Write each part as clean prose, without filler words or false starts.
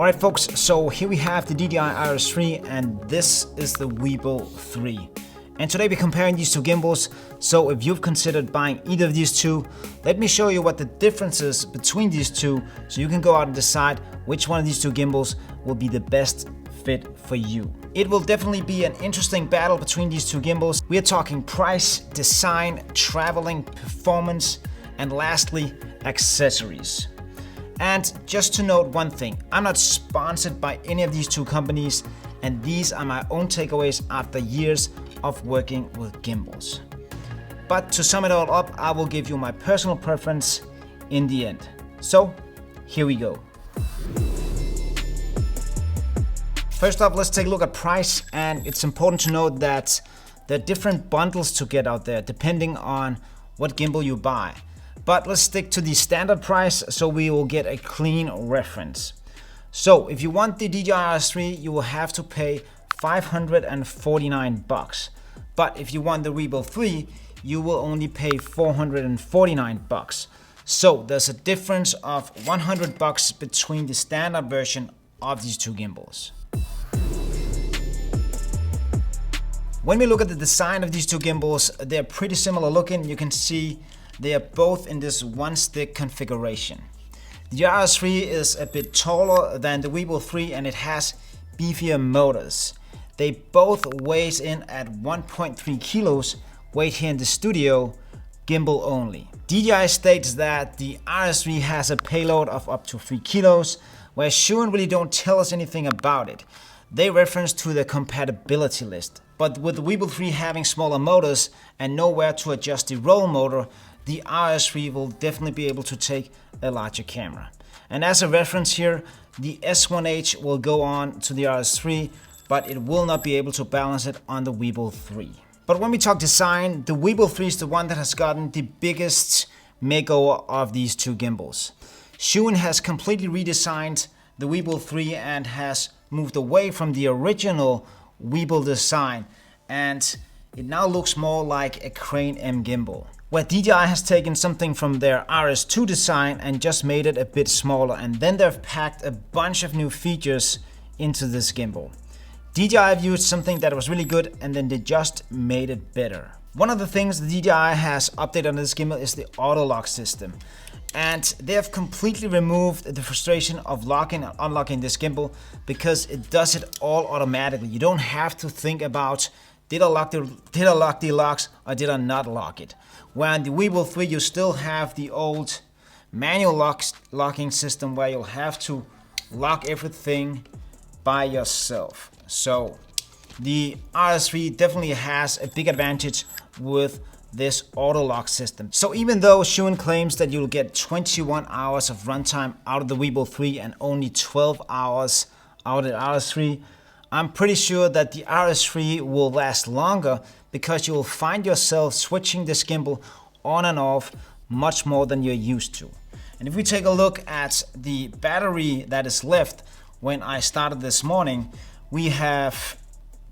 Alright folks, so here we have the DJI RS3 and this is the Weebill 3. And today we're comparing these two gimbals, so if you've considered buying either of these two, let me show you what the difference is between these two so you can go out and decide which one of these two gimbals will be the best fit for you. It will definitely be an interesting battle between these two gimbals. We are talking price, design, traveling, performance, and lastly, accessories. And just to note one thing, I'm not sponsored by any of these two companies, and these are my own takeaways after years of working with gimbals. But to sum it all up, I will give you my personal preference in the end. So here we go. First up, let's take a look at price, and it's important to note that there are different bundles to get out there depending on what gimbal you buy. But let's stick to the standard price so we will get a clean reference. So if you want the DJI RS3, you will have to pay $549. But if you want the Weebill 3, you will only pay $449. So there's a difference of $100 between the standard version of these two gimbals. When we look at the design of these two gimbals, they're pretty similar looking. You can see they are both in this one stick configuration. The RS3 is a bit taller than the Weebill 3 and it has beefier motors. They both weigh in at 1.3 kilos, weight here in the studio, gimbal only. DJI states that the RS3 has a payload of up to 3 kilos, where ZHIYUN really don't tell us anything about it. They reference to the compatibility list. But with the Weebill 3 having smaller motors and nowhere to adjust the roll motor, the RS3 will definitely be able to take a larger camera. And as a reference here, the S1H will go on to the RS3, but it will not be able to balance it on the Weebill 3. But when we talk design, the Weebill 3 is the one that has gotten the biggest makeover of these two gimbals. ZHIYUN has completely redesigned the Weebill 3 and has moved away from the original Weebill design, and it now looks more like a Crane M gimbal, where DJI has taken something from their RS2 design and just made it a bit smaller, and then they've packed a bunch of new features into this gimbal. DJI viewed something that was really good and then they just made it better. One of the things the DJI has updated on this gimbal is the auto lock system. And they have completely removed the frustration of locking and unlocking this gimbal because it does it all automatically. You don't have to think about did I lock the locks or did I not lock it? Where on the Weebill 3 you still have the old manual locking system where you'll have to lock everything by yourself. So the RS3 definitely has a big advantage with this auto lock system. So even though ZHIYUN claims that you'll get 21 hours of runtime out of the Weebill 3 and only 12 hours out of the RS3, I'm pretty sure that the RS3 will last longer because you will find yourself switching this gimbal on and off much more than you're used to. And if we take a look at the battery that is left when I started this morning, we have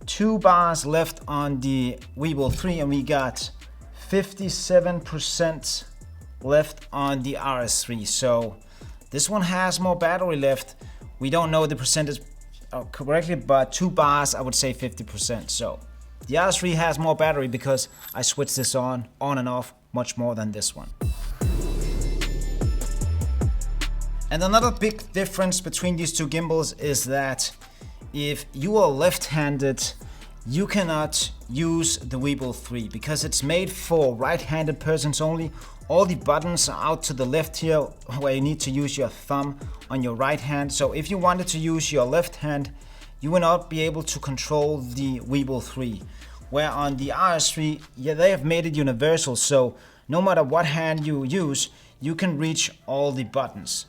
2 bars left on the Weebill 3 and we got 57% left on the RS3. So this one has more battery left. We don't know the percentage correctly, but 2 bars, I would say 50%. So the RS3 has more battery because I switched this on and off much more than this one. And another big difference between these two gimbals is that if you are left-handed, you cannot use the Weebill 3 because it's made for right-handed persons only. All the buttons are out to the left here where you need to use your thumb on your right hand. So if you wanted to use your left hand, you will not be able to control the Weebill 3. Where on the RS3, yeah, they have made it universal, so no matter what hand you use, you can reach all the buttons.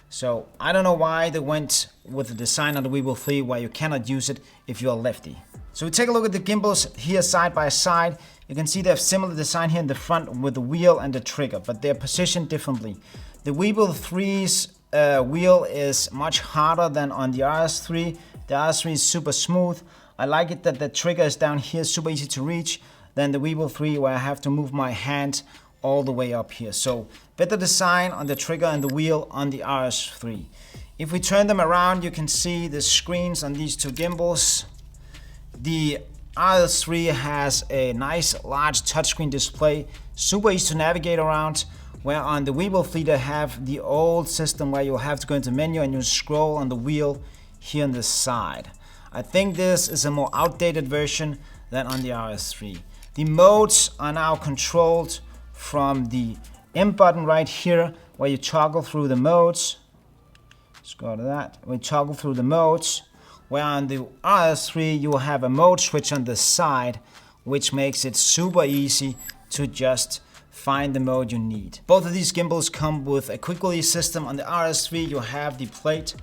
So I don't know why they went with the design on the Weebill 3 where you cannot use it if you're a lefty. So we take a look at the gimbals here side by side. You can see they have similar design here in the front with the wheel and the trigger, but they're positioned differently. The Weebill 3's wheel is much harder than on the RS3. The RS3 is super smooth. I like it that the trigger is down here, super easy to reach, than the Weebill 3 where I have to move my hand all the way up here. So better design on the trigger and the wheel on the RS3. If we turn them around, you can see the screens on these two gimbals. The RS3 has a nice large touchscreen display, super easy to navigate around, where on the Weebill Fit I have the old system where you'll have to go into menu and you scroll on the wheel here on the side. I think this is a more outdated version than on the RS3. The modes are now controlled from the M button right here, where you toggle through the modes. Let's go to that. We toggle through the modes, where on the RS3 you will have a mode switch on the side, which makes it super easy to just find the mode you need. Both of these gimbals come with a quick release system. On the RS3 you have the plate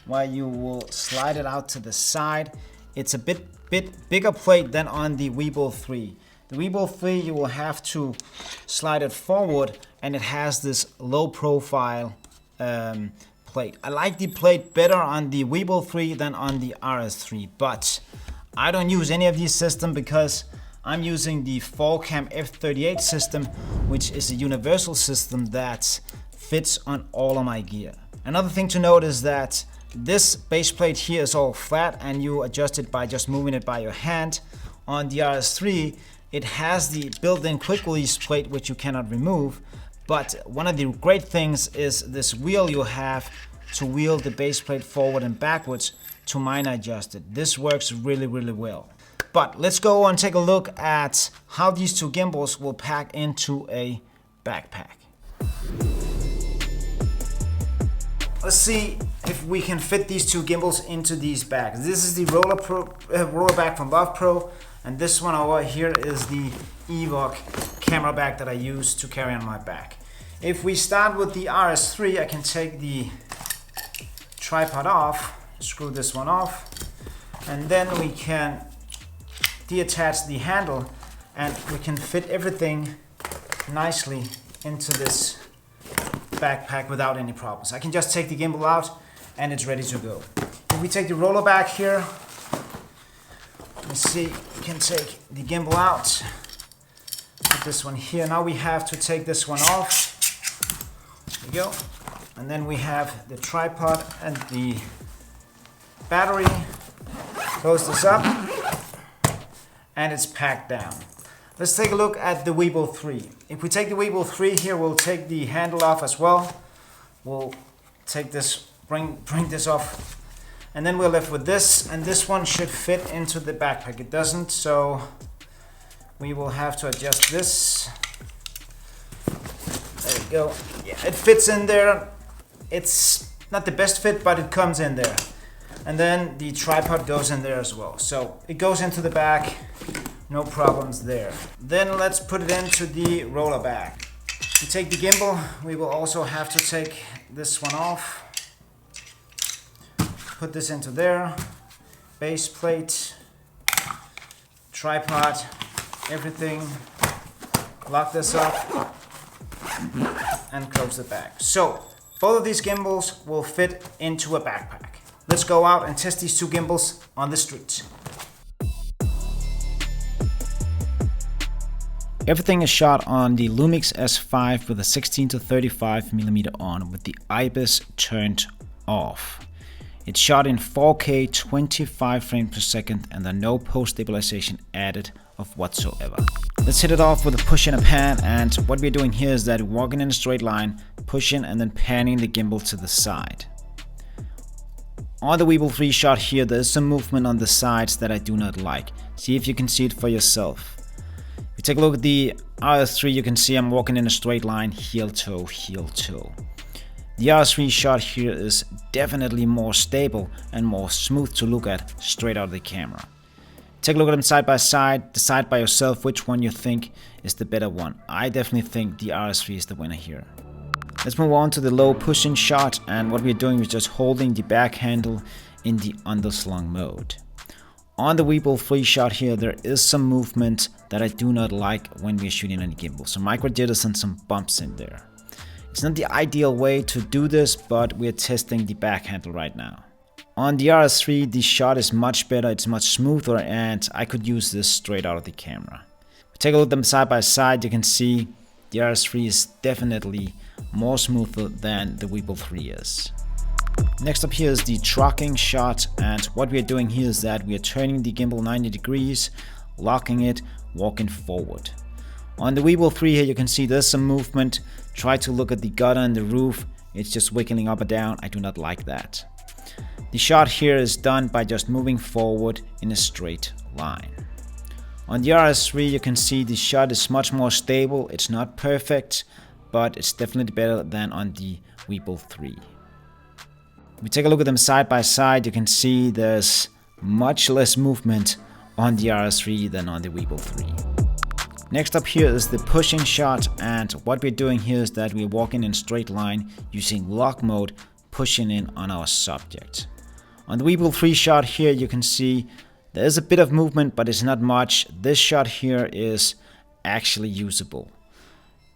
where you will slide it out to the side. It's a bit bigger plate than on the Weebill 3. The Weebill 3 you will have to slide it forward, and it has this low profile plate. I like the plate better on the Weebill 3 than on the RS3, but I don't use any of these systems because I'm using the Makholm F38 system, which is a universal system that fits on all of my gear. Another thing to note is that this base plate here is all flat and you adjust it by just moving it by your hand. On the RS3 it has the built-in quick release plate which you cannot remove, but one of the great things is this wheel you have to wheel the base plate forward and backwards to minor adjust it. This works really well. But let's go and take a look at how these two gimbals will pack into a backpack. Let's see if we can fit these two gimbals into these bags. This is the roller bag from Love Pro, and this one over here is the Evoc camera bag that I use to carry on my back. If we start with the RS3, I can take the tripod off, screw this one off, and then we can deattach the handle and we can fit everything nicely into this backpack without any problems. I can just take the gimbal out and it's ready to go. If we take the roller back here, you see we can take the gimbal out, put this one here. Now we have to take this one off. There we go. And then we have the tripod and the battery. Close this up and it's packed down. Let's take a look at the Weebill 3. If we take the Weebill 3 here, we'll take the handle off as well. We'll take this, bring this off, and then we're left with this, and this one should fit into the backpack. It doesn't, so we will have to adjust this. There we go. Yeah, it fits in there. It's not the best fit, but it comes in there. And then the tripod goes in there as well. So it goes into the back, no problems there. Then let's put it into the roller bag. To take the gimbal, we will also have to take this one off. Put this into there. Base plate, tripod, everything. Lock this up and close the bag. So both of these gimbals will fit into a backpack. Let's go out and test these two gimbals on the street. Everything is shot on the Lumix S5 with a 16 to 35mm on with the IBIS turned off. It's shot in 4K 25 frames per second and there are no post stabilization added of whatsoever. Let's hit it off with a push and a pan, and what we're doing here is that we're walking in a straight line, pushing and then panning the gimbal to the side. On the Weebill 3 shot here, there is some movement on the sides that I do not like. See if you can see it for yourself. If you take a look at the RS3, you can see I'm walking in a straight line, heel toe, heel toe. The RS3 shot here is definitely more stable and more smooth to look at straight out of the camera. Take a look at them side by side, decide by yourself which one you think is the better one. I definitely think the RS3 is the winner here. Let's move on to the low pushing shot, and what we're doing is just holding the back handle in the underslung mode. On the Weebill 3 shot here, there is some movement that I do not like when we're shooting on the gimbal. Some micro jitters and some bumps in there. It's not the ideal way to do this, but we're testing the back handle right now. On the RS3, the shot is much better, it's much smoother, and I could use this straight out of the camera. If we take a look at them side by side, you can see the RS3 is definitely more smoother than the Weebill 3 is. Next up here is the tracking shot, and what we are doing here is that we are turning the gimbal 90 degrees, locking it, walking forward. On the Weebill 3 here you can see there's some movement. Try to look at the gutter and the roof, it's just wiggling up and down. I do not like that. The shot here is done by just moving forward in a straight line. On the RS3 you can see the shot is much more stable. It's not perfect, but it's definitely better than on the Weebill 3. If we take a look at them side by side, you can see there's much less movement on the RS3 than on the Weebill 3. Next up here is the pushing shot, and what we're doing here is that we're walking in a straight line using lock mode, pushing in on our subject. On the Weebill 3 shot here you can see there's a bit of movement, but it's not much. This shot here is actually usable.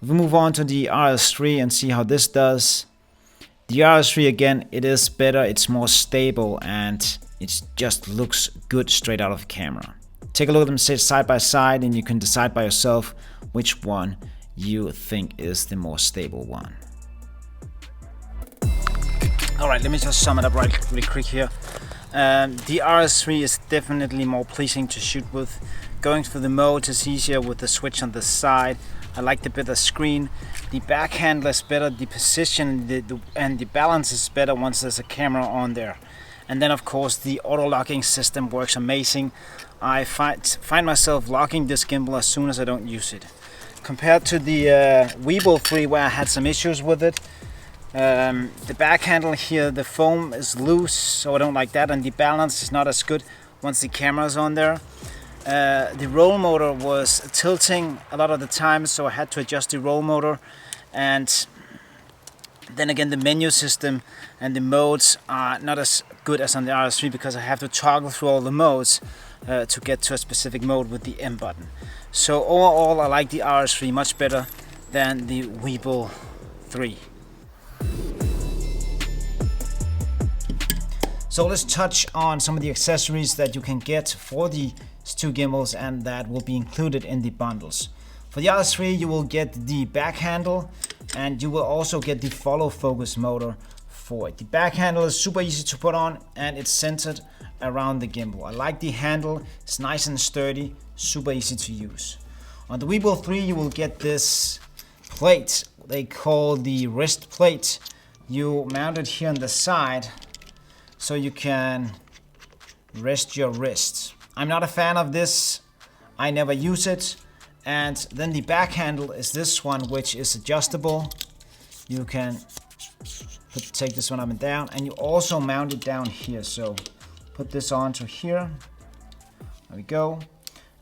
If we move on to the RS3 and see how this does. The RS3 again, it is better, it's more stable, and it just looks good straight out of the camera. Take a look at them side by side and you can decide by yourself which one you think is the more stable one. Alright, let me just sum it up really quick here. The RS3 is definitely more pleasing to shoot with. Going through the modes is easier with the switch on the side. I like the better screen. The back handle is better, the position and the balance is better once there's a camera on there. And then of course the auto locking system works amazing. I find myself locking this gimbal as soon as I don't use it. Compared to the Weebill 3 where I had some issues with it, the back handle here, the foam is loose, so I don't like that, and the balance is not as good once the camera is on there. The roll motor was tilting a lot of the time, so I had to adjust the roll motor. And then again, the menu system and the modes are not as good as on the RS3 because I have to toggle through all the modes to get to a specific mode with the M button. So overall, I like the RS3 much better than the Weebill 3. So let's touch on some of the accessories that you can get for these two gimbals and that will be included in the bundles. For the RS3 you will get the back handle and you will also get the follow focus motor for it. The back handle is super easy to put on and it's centered around the gimbal. I like the handle, it's nice and sturdy, super easy to use. On the Weebill 3 you will get this plate they call the wrist plate. You mount it here on the side so you can rest your wrist. I'm not a fan of this, I never use it. And then the back handle is this one, which is adjustable. You can take this one up and down, and you also mount it down here. So put this onto here, there we go.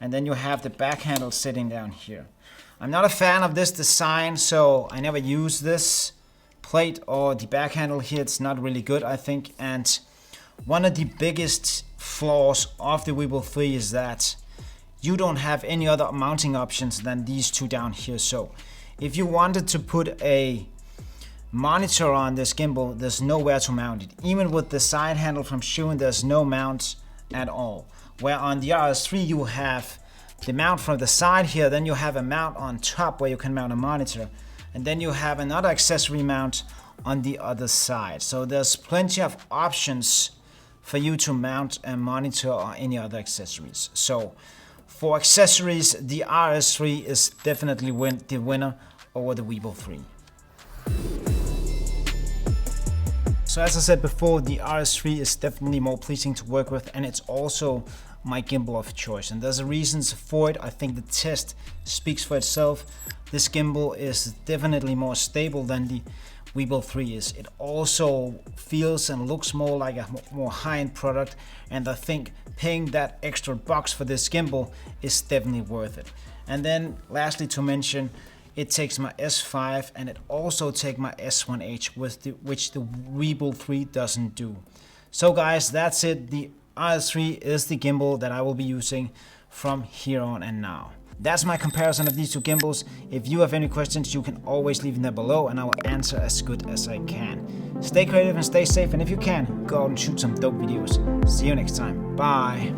And then you have the back handle sitting down here. I'm not a fan of this design, so I never use this plate or the back handle here. It's not really good, I think. And one of the biggest flaws of the Weebill 3 is that you don't have any other mounting options than these two down here. So if you wanted to put a monitor on this gimbal, there's nowhere to mount it. Even with the side handle from ZHIYUN, there's no mount at all. Where on the RS3 you have the mount from the side here, then you have a mount on top where you can mount a monitor, and then you have another accessory mount on the other side. So there's plenty of options for you to mount a monitor or any other accessories. So for accessories, the RS3 is definitely the winner over the Weebill 3. So as I said before, the RS3 is definitely more pleasing to work with, and it's also my gimbal of choice. And there's a reasons for it. I think the test speaks for itself. This gimbal is definitely more stable than the Weebill 3 is. It also feels and looks more like a more high-end product, and I think paying that extra bucks for this gimbal is definitely worth it. And then lastly to mention, it takes my S5 and it also takes my S1H, which the Weebill 3 doesn't do. So guys, that's it. The RS3 is the gimbal that I will be using from here on and now. That's my comparison of these two gimbals. If you have any questions, you can always leave them there below and I will answer as good as I can. Stay creative and stay safe, and if you can, go out and shoot some dope videos. See you next time. Bye.